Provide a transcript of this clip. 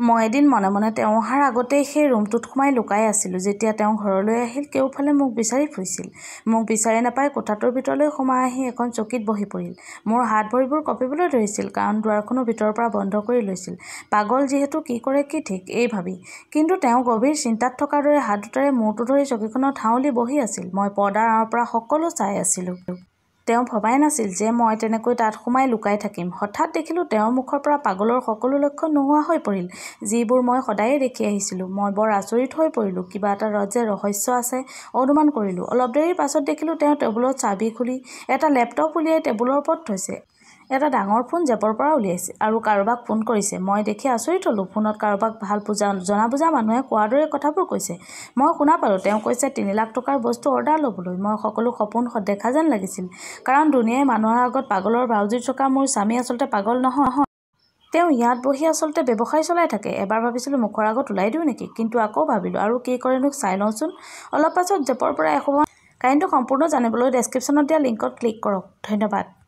মই এদিন মনে মনে তেওঁ অহাৰ আগতেই সেই ৰুমটোত সোমাই লুকাই আছিলোঁ। যেতিয়া তেওঁ ঘৰলৈ আহিল, কেউফালে মোক বিচাৰি ফুৰিছিল। মোক বিচাৰি নাপাই কোঠাটোৰ ভিতৰলৈ সোমাই আহি এখন চকীত বহি পৰিল। মোৰ হাত ভৰিবোৰ কঁপিবলৈ ধৰিছিল, কাৰণ দুৱাৰখনো ভিতৰৰ পৰা বন্ধ কৰি লৈছিল। পাগল যিহেতু, কি কৰে কি ঠিক, এই ভাবি। কিন্তু তেওঁ গভীৰ চিন্তাত থকাৰ দৰে হাত দুটাৰে মূৰটো ধৰি চকীখনত হাউলি বহি আছিল। মই পৰ্দাৰ আঁৰৰ পৰা সকলো চাই আছিলোঁ। তেওঁ ভবাই নাছিল যে মই তেনেকৈ তাত সোমাই লুকাই থাকিম। হঠাৎ দেখিলোঁ তেওঁৰ মুখৰ পৰা পাগলৰ সকলো লক্ষণ নোহোৱা হৈ পৰিল, যিবোৰ মই সদায়ে দেখি আহিছিলোঁ। মই বৰ আচৰিত হৈ পৰিলোঁ। কিবা এটা যে ৰহস্য আছে, অনুমান কৰিলোঁ। অলপ দেৰিৰ পাছত দেখিলোঁ তেওঁ টেবুলত চাবি খুলি এটা লেপটপ উলিয়াই টেবুলৰ ওপৰত থৈছে। এটা ডাঙৰ ফোন জেপৰ পৰা উলিয়াইছে আৰু কাৰোবাক ফোন কৰিছে। মই দেখি আচৰিত হ'লোঁ। ফোনত কাৰোবাক ভাল জনা বুজা মানুহে কোৱাৰ দৰে কথাবোৰ কৈছে। মই শুনা পালোঁ, তেওঁ কৈছে ৩ লাখ টকাৰ বস্তু অৰ্ডাৰ ল'বলৈ। মই সকলো সপোন দেখা যেন লাগিছিল, কাৰণ দুনিয়াই মানুহৰ আগত পাগলৰ ভাও জুৰি থকা মোৰ স্বামী আচলতে পাগল নহয়। তেওঁ ইয়াত বহি আচলতে ব্যৱসায় চলাই থাকে। এবাৰ ভাবিছিলোঁ মুখৰ আগত ওলাই দিওঁ নেকি, কিন্তু আকৌ ভাবিলোঁ আৰু কি কৰেনো চাই লওঁচোন। অলপ পাছত জেপৰ পৰা এসোপা কাহিনীটো সম্পূৰ্ণ জানিবলৈ ডেছক্ৰিপশ্যনত দিয়া লিংকত ক্লিক কৰক। ধন্যবাদ।